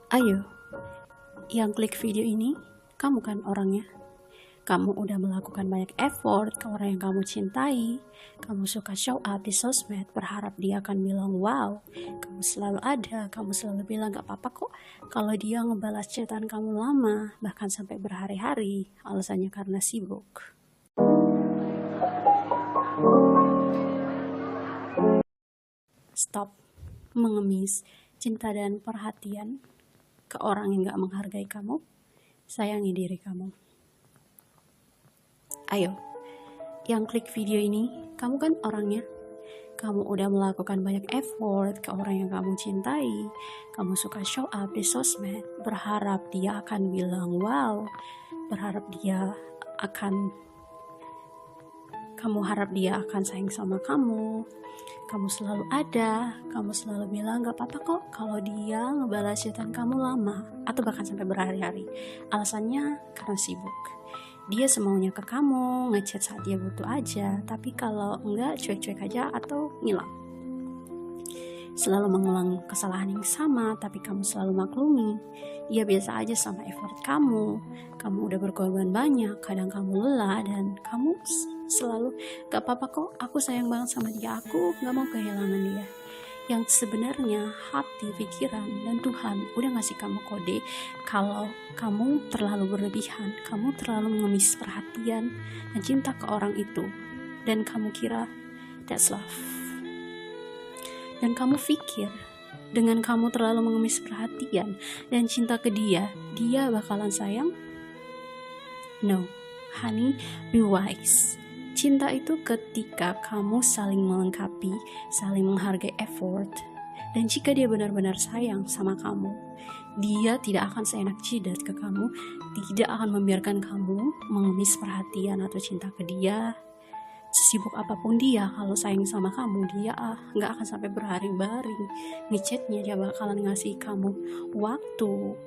Ayo, yang klik video ini, kamu kan orangnya. Kamu udah melakukan banyak effort ke orang yang kamu cintai. Kamu suka show up di sosmed, berharap dia akan bilang wow. Kamu selalu ada, kamu selalu bilang gak apa-apa kok kalau dia ngebalas chatan kamu lama, bahkan sampai berhari-hari. Alasannya karena sibuk. Stop mengemis cinta dan perhatian ke orang yang gak menghargai kamu. Sayangi diri kamu. Ayo, yang klik video ini, kamu kan orangnya. Kamu udah melakukan banyak effort ke orang yang kamu cintai. Kamu suka show up di sosmed, berharap dia akan bilang wow. Kamu harap dia akan sayang sama kamu. Kamu selalu ada, kamu selalu bilang gak apa-apa kok kalau dia ngebalas chatan kamu lama atau bahkan sampai berhari-hari. Alasannya karena sibuk. Dia semaunya ke kamu, ngechat saat dia butuh aja, tapi kalau enggak cuek-cuek aja atau ngilang. Selalu mengulang kesalahan yang sama, tapi kamu selalu maklumi. Dia biasa aja sama effort kamu. Kamu udah berkorban banyak, kadang kamu lelah, dan kamu selalu gak apa-apa kok, aku sayang banget sama dia, aku gak mau kehilangan dia. Yang sebenarnya hati, pikiran, dan Tuhan udah ngasih kamu kode kalau kamu terlalu berlebihan, kamu terlalu mengemis perhatian dan cinta ke orang itu, dan kamu kira that's love. Dan kamu pikir dengan kamu terlalu mengemis perhatian dan cinta ke dia bakalan sayang? No, honey, be wise. Cinta itu ketika kamu saling melengkapi, saling menghargai effort. Dan jika dia benar-benar sayang sama kamu, dia tidak akan seenak jidat ke kamu, tidak akan membiarkan kamu mengemis perhatian atau cinta ke dia. Sesibuk apapun dia, kalau sayang sama kamu, dia gak akan sampai berhari-hari ngechatnya, dia bakalan ngasih kamu waktu.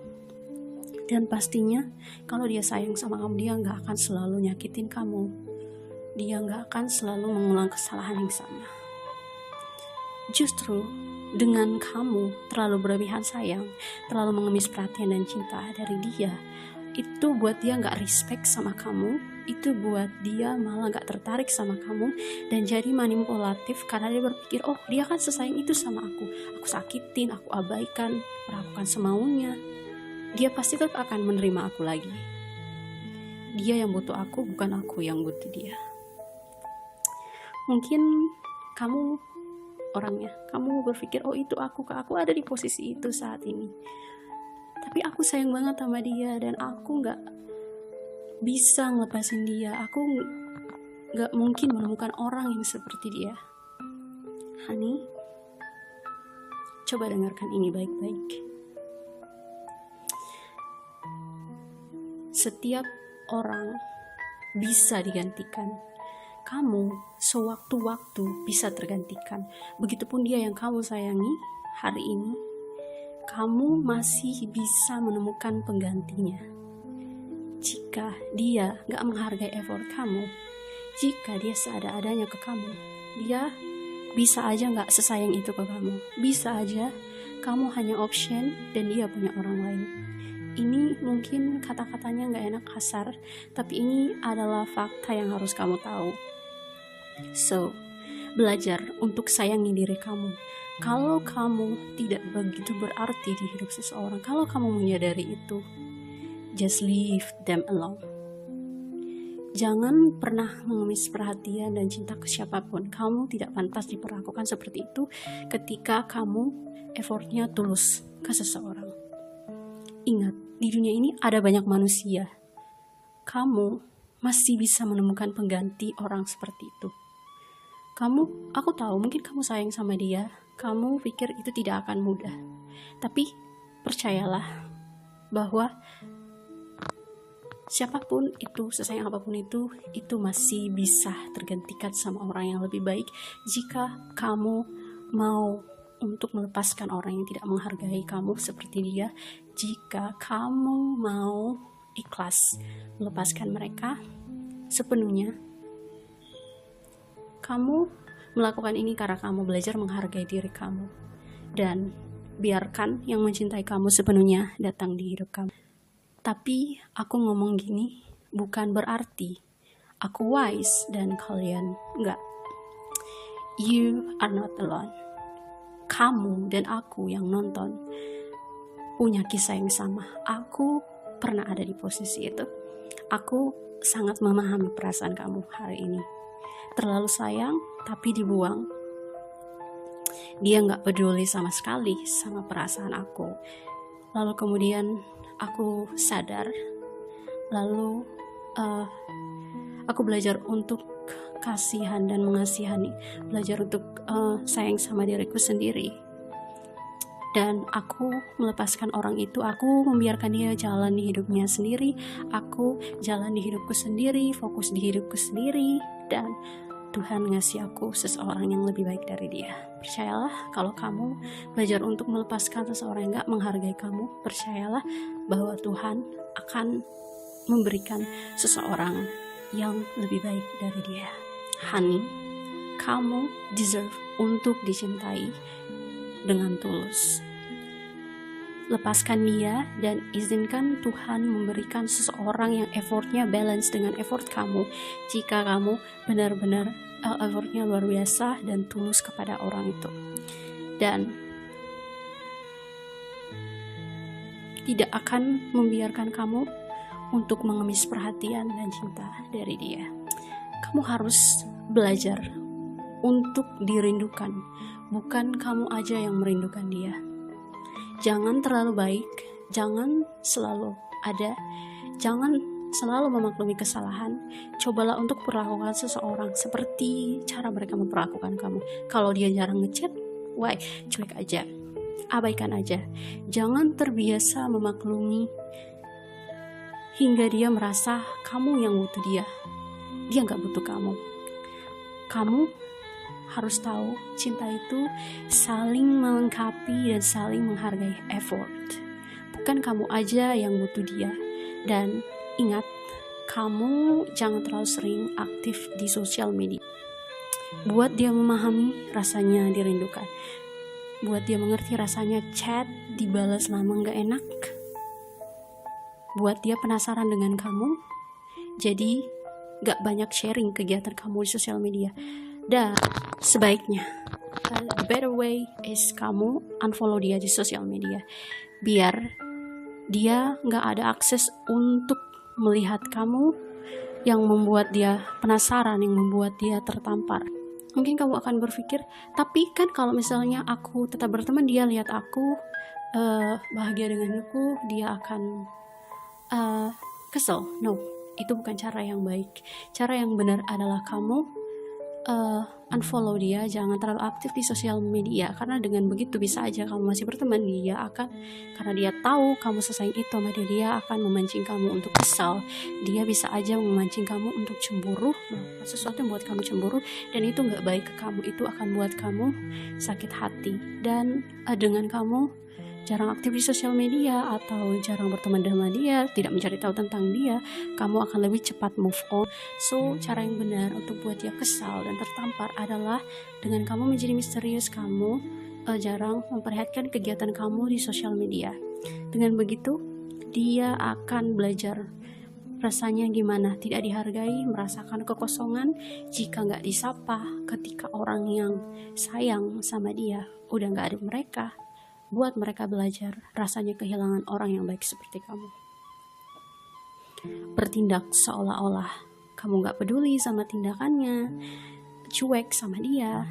Dan pastinya kalau dia sayang sama kamu, dia gak akan selalu nyakitin kamu. Dia gak akan selalu mengulang kesalahan yang sama. Justru dengan kamu terlalu berlebihan sayang, terlalu mengemis perhatian dan cinta dari dia, itu buat dia gak respect sama kamu. Itu buat dia malah gak tertarik sama kamu dan jadi manipulatif karena dia berpikir, oh dia kan sesayang itu sama aku sakitin, aku abaikan, perlakukan semaunya, dia pasti tetap akan menerima aku lagi. Dia yang butuh aku, bukan aku yang butuh dia. Mungkin kamu orangnya, kamu berpikir, oh itu aku ada di posisi itu saat ini, tapi aku sayang banget sama dia dan aku gak bisa ngelepasin dia. Aku gak mungkin menemukan orang yang seperti dia. Honey, coba dengarkan ini baik-baik. Setiap orang bisa digantikan. Kamu sewaktu-waktu bisa tergantikan. Begitupun dia yang kamu sayangi hari ini, kamu masih bisa menemukan penggantinya. Jika dia gak menghargai effort kamu, jika dia seada-adanya ke kamu, dia bisa aja gak sesayang itu ke kamu. Bisa aja kamu hanya option dan dia punya orang lain. Ini mungkin kata-katanya gak enak, kasar, tapi ini adalah fakta yang harus kamu tahu. So, belajar untuk sayangi diri kamu. Kalau kamu tidak begitu berarti di hidup seseorang, kalau kamu menyadari itu, just leave them alone. Jangan pernah mengemis perhatian dan cinta ke siapapun. Kamu tidak pantas diperlakukan seperti itu ketika kamu effortnya tulus ke seseorang. Ingat, di dunia ini ada banyak manusia. Kamu masih bisa menemukan pengganti orang seperti itu. Aku tahu mungkin kamu sayang sama dia, kamu pikir itu tidak akan mudah. Tapi percayalah bahwa siapapun itu, sesayang apapun itu masih bisa tergantikan sama orang yang lebih baik jika kamu mau untuk melepaskan orang yang tidak menghargai kamu seperti dia. Jika kamu mau ikhlas melepaskan mereka sepenuhnya. Kamu melakukan ini karena kamu belajar menghargai diri kamu. Dan biarkan yang mencintai kamu sepenuhnya datang di hidup kamu. Tapi aku ngomong gini bukan berarti aku wise dan kalian enggak. You are not alone. Kamu dan aku yang nonton punya kisah yang sama. Aku pernah ada di posisi itu. Aku sangat memahami perasaan kamu hari ini. Terlalu sayang tapi dibuang. Dia gak peduli sama sekali sama perasaan aku. Lalu kemudian aku sadar. Lalu aku belajar untuk kasihan dan mengasihani, belajar untuk sayang sama diriku sendiri. Dan aku melepaskan orang itu, aku membiarkan dia jalan di hidupnya sendiri, aku jalan di hidupku sendiri, fokus di hidupku sendiri, dan Tuhan ngasih aku seseorang yang lebih baik dari dia. Percayalah, kalau kamu belajar untuk melepaskan seseorang yang gak menghargai kamu, percayalah bahwa Tuhan akan memberikan seseorang yang lebih baik dari dia. Honey, kamu deserve untuk dicintai dengan tulus. Lepaskan dia dan izinkan Tuhan memberikan seseorang yang effortnya balance dengan effort kamu. Jika kamu benar-benar effortnya luar biasa dan tulus kepada orang itu, dan tidak akan membiarkan kamu untuk mengemis perhatian dan cinta dari dia. Kamu harus belajar untuk dirindukan, bukan kamu aja yang merindukan dia. Jangan terlalu baik, jangan selalu ada, jangan selalu memaklumi kesalahan. Cobalah untuk perlakukan seseorang seperti cara mereka memperlakukan kamu. Kalau dia jarang ngechat, cuek aja, abaikan aja. Jangan terbiasa memaklumi hingga dia merasa kamu yang butuh dia. Dia gak butuh kamu. Kamu harus tahu, cinta itu saling melengkapi dan saling menghargai effort. Bukan kamu aja yang butuh dia. Dan ingat, kamu jangan terlalu sering aktif di sosial media. Buat dia memahami rasanya dirindukan. Buat dia mengerti rasanya chat dibalas lama gak enak. Buat dia penasaran dengan kamu. Jadi gak banyak sharing kegiatan kamu di sosial media. Dan sebaiknya the better way is kamu unfollow dia di sosial media, biar dia gak ada akses untuk melihat kamu yang membuat dia penasaran, yang membuat dia tertampar. Mungkin kamu akan berpikir, tapi kan kalau misalnya aku tetap berteman, dia lihat aku bahagia dengan aku, dia akan kesel. No, itu bukan cara yang baik. Cara yang benar adalah kamu unfollow dia, jangan terlalu aktif di sosial media, karena dengan begitu bisa aja kamu masih berteman, dia akan, karena dia tahu kamu sesayang itu sama dia akan memancing kamu untuk kesal, dia bisa aja memancing kamu untuk cemburu, melakukan sesuatu yang buat kamu cemburu, dan itu gak baik ke kamu, itu akan buat kamu sakit hati. Dan dengan kamu jarang aktif di sosial media atau jarang berteman dengan dia, tidak mencari tahu tentang dia, kamu akan lebih cepat move on. So, cara yang benar untuk buat dia kesal dan tertampar adalah dengan kamu menjadi misterius, kamu jarang memperlihatkan kegiatan kamu di sosial media. Dengan begitu, dia akan belajar rasanya gimana tidak dihargai, merasakan kekosongan jika gak disapa ketika orang yang sayang sama dia udah gak ada mereka. Buat mereka belajar rasanya kehilangan orang yang baik seperti kamu. Bertindak seolah-olah kamu gak peduli sama tindakannya, cuek sama dia.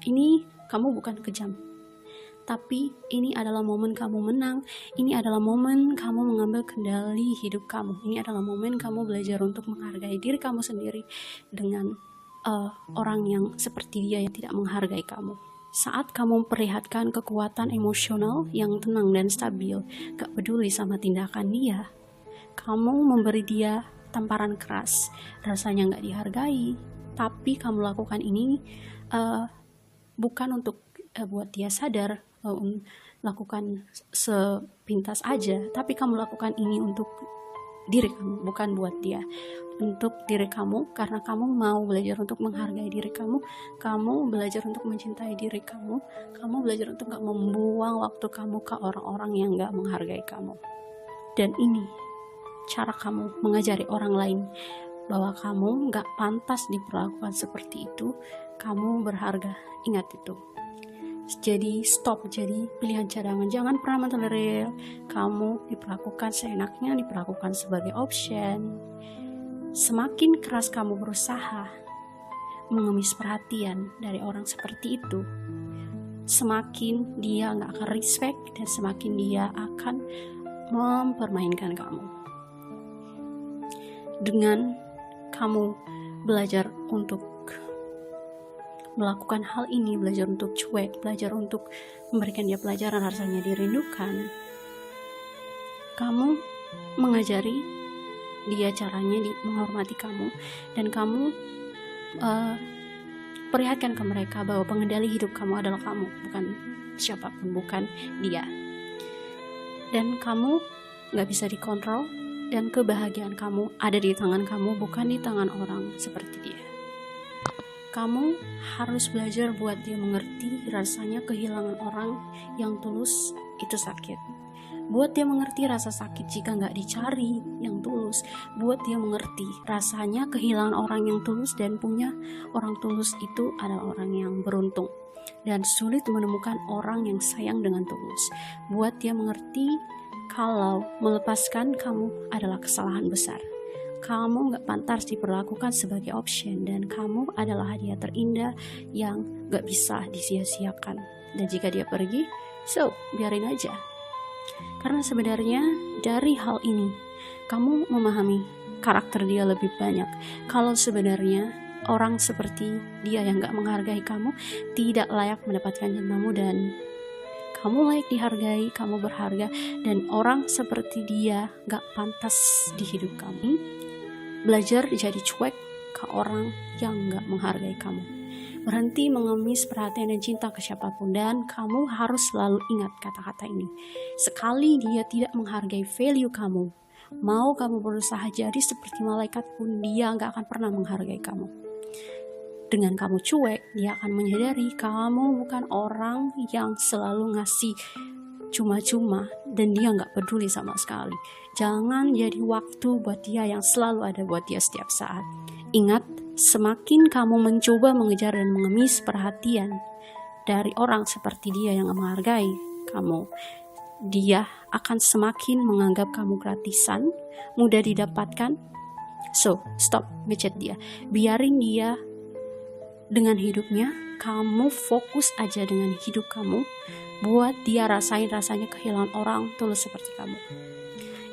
Ini kamu bukan kejam, tapi ini adalah momen kamu menang. Ini adalah momen kamu mengambil kendali hidup kamu. Ini adalah momen kamu belajar untuk menghargai diri kamu sendiri dengan orang yang seperti dia yang tidak menghargai kamu. Saat kamu memperlihatkan kekuatan emosional yang tenang dan stabil, gak peduli sama tindakan dia, kamu memberi dia tamparan keras, rasanya gak dihargai, tapi kamu lakukan ini bukan untuk buat dia sadar, lakukan sepintas aja, tapi kamu lakukan ini untuk diri kamu, bukan buat dia. Untuk diri kamu, karena kamu mau belajar untuk menghargai diri kamu, kamu belajar untuk mencintai diri kamu belajar untuk gak membuang waktu kamu ke orang-orang yang gak menghargai kamu. Dan ini cara kamu mengajari orang lain bahwa kamu gak pantas diperlakukan seperti itu, kamu berharga. Ingat itu. Jadi stop jadi pilihan cadangan. Jangan pernah mentolerir kamu diperlakukan seenaknya, diperlakukan sebagai option. Semakin keras kamu berusaha mengemis perhatian dari orang seperti itu, semakin dia gak akan respect dan semakin dia akan mempermainkan kamu. Dengan kamu belajar untuk melakukan hal ini, belajar untuk cuek, belajar untuk memberikan dia pelajaran rasanya dirindukan, kamu mengajari dia caranya menghormati kamu, dan kamu perlihatkan ke mereka bahwa pengendali hidup kamu adalah kamu, bukan siapapun, bukan dia. Dan kamu gak bisa dikontrol, dan kebahagiaan kamu ada di tangan kamu, bukan di tangan orang seperti dia. Kamu harus belajar buat dia mengerti rasanya kehilangan orang yang tulus itu sakit. Buat dia mengerti rasa sakit jika gak dicari yang tulus. Buat dia mengerti rasanya kehilangan orang yang tulus, dan punya orang tulus itu adalah orang yang beruntung dan sulit menemukan orang yang sayang dengan tulus. Buat dia mengerti kalau melepaskan kamu adalah kesalahan besar. Kamu gak pantas diperlakukan sebagai option, dan kamu adalah hadiah terindah yang gak bisa disia-siakan. Dan jika dia pergi, biarin aja. Karena sebenarnya dari hal ini kamu memahami karakter dia lebih banyak. Kalau sebenarnya orang seperti dia yang gak menghargai kamu tidak layak mendapatkan cintamu, dan kamu layak dihargai, kamu berharga, dan orang seperti dia gak pantas di hidup kamu. Belajar jadi cuek ke orang yang gak menghargai kamu. Berhenti mengemis perhatian dan cinta ke siapapun, dan kamu harus selalu ingat kata-kata ini. Sekali dia tidak menghargai value kamu, mau kamu berusaha jadi seperti malaikat pun, dia gak akan pernah menghargai kamu. Dengan kamu cuek, dia akan menyadari kamu bukan orang yang selalu ngasih cuma-cuma, dan dia gak peduli sama sekali. Jangan jadi waktu buat dia yang selalu ada buat dia setiap saat. Ingat, semakin kamu mencoba mengejar dan mengemis perhatian dari orang seperti dia yang menghargai kamu, dia akan semakin menganggap kamu gratisan, mudah didapatkan. Stop ngechat dia. Biarin dia dengan hidupnya, kamu fokus aja dengan hidup kamu. Buat dia rasain rasanya kehilangan orang tulus seperti kamu.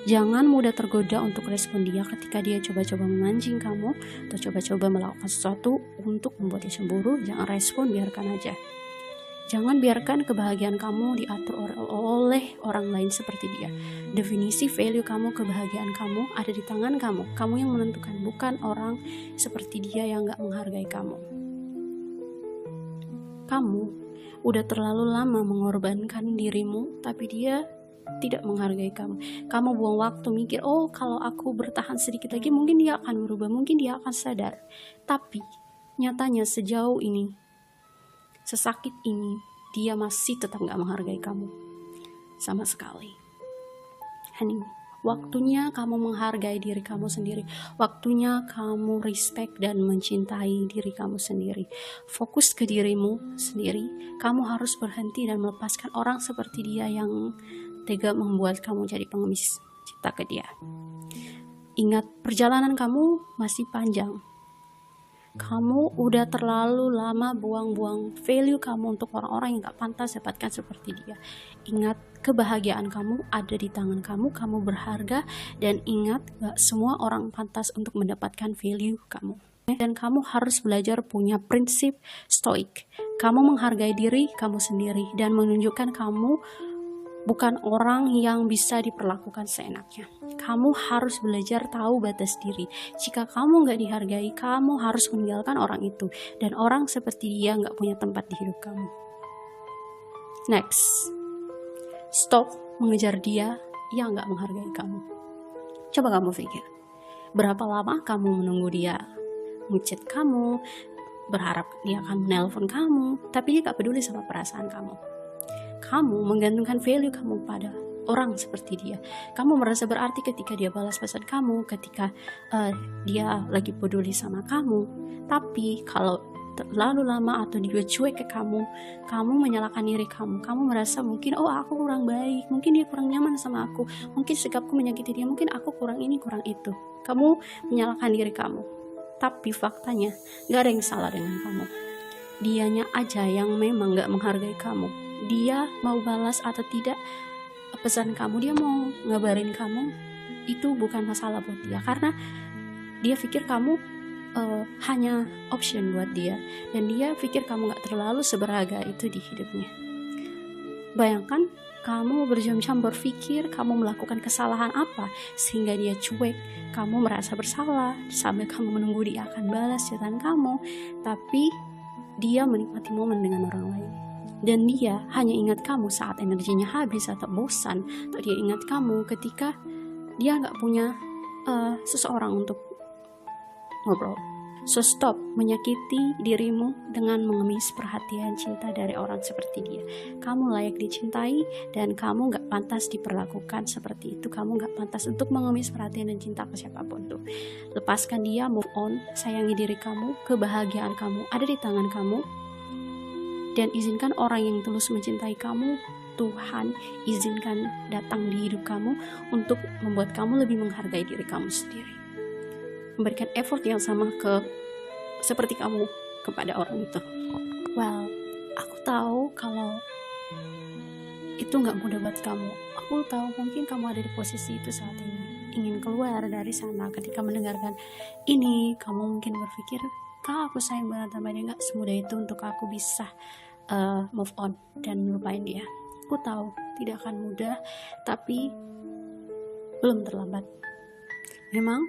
Jangan mudah tergoda untuk respon dia ketika dia coba-coba memancing kamu atau coba-coba melakukan sesuatu untuk membuat dia cemburu. Jangan respon, biarkan aja. Jangan biarkan kebahagiaan kamu diatur oleh orang lain seperti dia. Definisi value kamu, kebahagiaan kamu ada di tangan kamu. Kamu yang menentukan, bukan orang seperti dia yang gak menghargai kamu. Kamu udah terlalu lama mengorbankan dirimu, tapi dia tidak menghargai kamu. Kamu buang waktu mikir, kalau aku bertahan sedikit lagi mungkin dia akan berubah, mungkin dia akan sadar. Tapi nyatanya sejauh ini, sesakit ini, dia masih tetap gak menghargai kamu sama sekali. Honey, waktunya kamu menghargai diri kamu sendiri. Waktunya kamu respect dan mencintai diri kamu sendiri. Fokus ke dirimu sendiri. Kamu harus berhenti dan melepaskan orang seperti dia yang tega membuat kamu jadi pengemis cinta ke dia. Ingat, perjalanan kamu masih panjang. Kamu udah terlalu lama buang-buang value kamu untuk orang-orang yang gak pantas dapatkan seperti dia. Ingat, kebahagiaan kamu ada di tangan kamu. Kamu berharga, dan ingat, gak semua orang pantas untuk mendapatkan value kamu. Dan kamu harus belajar punya prinsip stoik. Kamu menghargai diri kamu sendiri dan menunjukkan kamu bukan orang yang bisa diperlakukan seenaknya. Kamu harus belajar tahu batas diri. Jika kamu gak dihargai, kamu harus meninggalkan orang itu. Dan orang seperti dia gak punya tempat di hidup kamu. Next, stop mengejar dia yang gak menghargai kamu. Coba kamu pikir, berapa lama kamu menunggu dia ngechat kamu, berharap dia akan menelpon kamu, tapi dia gak peduli sama perasaan kamu. Kamu menggantungkan value kamu pada orang seperti dia. Kamu merasa berarti ketika dia balas pesan kamu, ketika dia lagi peduli sama kamu. Tapi kalau terlalu lama atau dia cuek ke kamu menyalahkan diri kamu. Kamu merasa mungkin, oh aku kurang baik, mungkin dia kurang nyaman sama aku, mungkin sikapku menyakiti dia, mungkin aku kurang ini kurang itu. Kamu menyalahkan diri kamu. Tapi faktanya gak ada yang salah dengan kamu. Dianya aja yang memang gak menghargai kamu. Dia mau balas atau tidak pesan kamu, dia mau ngabarin kamu, itu bukan masalah buat dia, karena dia pikir kamu hanya option buat dia, dan dia pikir kamu gak terlalu seberharga itu di hidupnya. Bayangkan kamu berjam-jam berpikir kamu melakukan kesalahan apa sehingga dia cuek, kamu merasa bersalah sambil kamu menunggu dia akan balas chatan kamu, tapi dia menikmati momen dengan orang lain. Dan dia hanya ingat kamu saat energinya habis atau bosan, atau dia ingat kamu ketika dia gak punya seseorang untuk ngobrol. So stop menyakiti dirimu dengan mengemis perhatian cinta dari orang seperti dia. Kamu layak dicintai dan kamu gak pantas diperlakukan seperti itu. Kamu gak pantas untuk mengemis perhatian dan cinta ke siapapun tuh. Lepaskan dia, move on, sayangi diri kamu, kebahagiaan kamu ada di tangan kamu. Dan izinkan orang yang tulus mencintai kamu, Tuhan izinkan datang di hidup kamu untuk membuat kamu lebih menghargai diri kamu sendiri. Memberikan effort yang sama seperti kamu kepada orang itu. Well, aku tahu kalau itu gak mudah buat kamu. Aku tahu mungkin kamu ada di posisi itu saat ini, ingin keluar dari sana. Ketika mendengarkan ini, kamu mungkin berpikir, Kak, aku sayang banget sama dia, gak semudah itu untuk aku bisa move on dan melupain dia. Aku tahu tidak akan mudah, tapi belum terlambat. Memang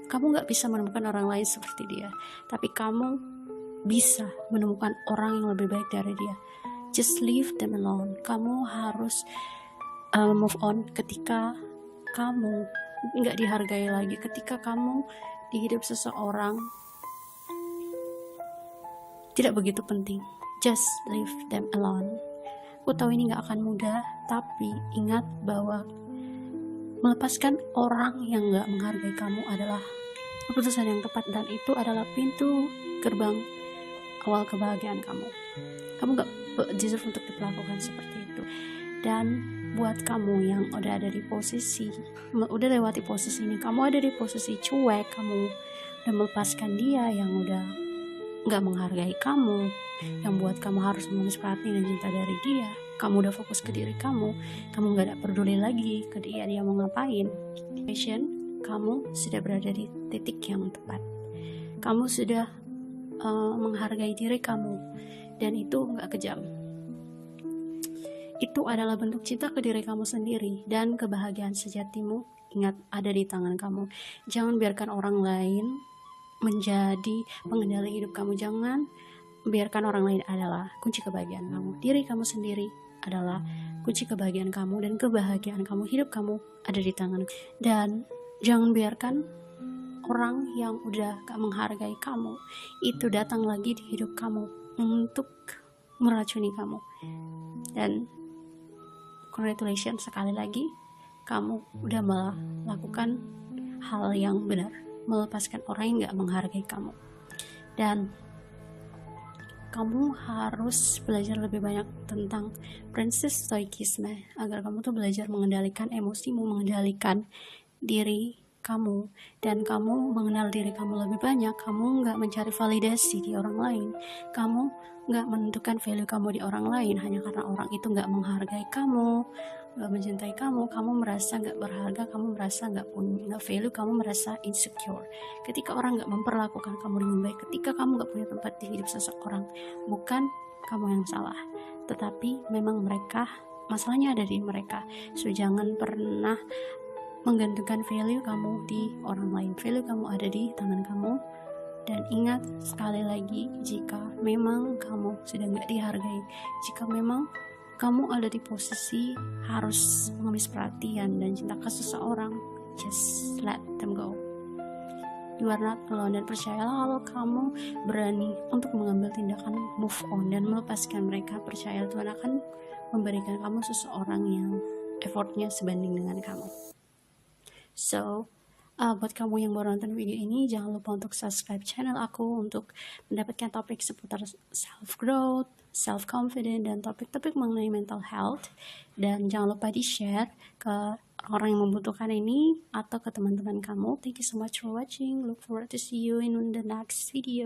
kamu gak bisa menemukan orang lain seperti dia, tapi kamu bisa menemukan orang yang lebih baik dari dia. Just leave them alone. Kamu harus move on ketika kamu gak dihargai lagi, ketika kamu di hidup seseorang tidak begitu penting. Just leave them alone. Aku tahu ini gak akan mudah, tapi ingat bahwa melepaskan orang yang gak menghargai kamu adalah keputusan yang tepat, dan itu adalah pintu gerbang awal kebahagiaan kamu. Kamu gak deserve untuk diperlakukan seperti itu. Dan buat kamu yang udah ada di posisi, udah lewati posisi ini, kamu ada di posisi cuek, kamu udah melepaskan dia yang udah gak menghargai kamu, yang buat kamu harus mengemis perhatian dan cinta dari dia. Kamu udah fokus ke diri kamu gak ada peduli lagi ke dia mau ngapain. Kamu sudah berada di titik yang tepat. Kamu sudah menghargai diri kamu, dan itu gak kejam. Itu adalah bentuk cinta ke diri kamu sendiri, dan kebahagiaan sejatimu ingat ada di tangan kamu. Jangan biarkan orang lain menjadi pengendali hidup kamu. Jangan biarkan orang lain adalah kunci kebahagiaan kamu. Diri kamu sendiri adalah kunci kebahagiaan kamu, dan kebahagiaan kamu, hidup kamu ada di tangan. Dan jangan biarkan orang yang udah gak menghargai kamu itu datang lagi di hidup kamu untuk meracuni kamu. Dan congratulations sekali lagi, kamu udah melakukan hal yang benar, melepaskan orang yang gak menghargai kamu. Dan kamu harus belajar lebih banyak tentang prinsip stoikisme agar kamu tuh belajar mengendalikan emosimu, mengendalikan diri kamu, dan kamu mengenal diri kamu lebih banyak. Kamu gak mencari validasi di orang lain, kamu gak menentukan value kamu di orang lain hanya karena orang itu gak menghargai kamu, gak mencintai kamu. Kamu merasa gak berharga, kamu merasa gak punya value, kamu merasa insecure. Ketika orang gak memperlakukan kamu dengan baik, ketika kamu gak punya tempat di hidup seseorang, bukan kamu yang salah, tetapi memang mereka, masalahnya ada di mereka. So jangan pernah menggantungkan value kamu di orang lain. Value kamu ada di tangan kamu. Dan ingat sekali lagi, jika memang kamu sudah gak dihargai, jika memang kamu ada di posisi harus mengemis perhatian dan cinta ke seseorang, just let them go. You are not alone, dan percayalah kalau kamu berani untuk mengambil tindakan move on dan melepaskan mereka, percaya Tuhan akan memberikan kamu seseorang yang effortnya sebanding dengan kamu. So, buat kamu yang baru nonton video ini, jangan lupa untuk subscribe channel aku untuk mendapatkan topik seputar self-growth, self-confidence, dan topik-topik mengenai mental health. Dan jangan lupa di-share ke orang yang membutuhkan ini atau ke teman-teman kamu. Thank you so much for watching. Look forward to see you in the next video.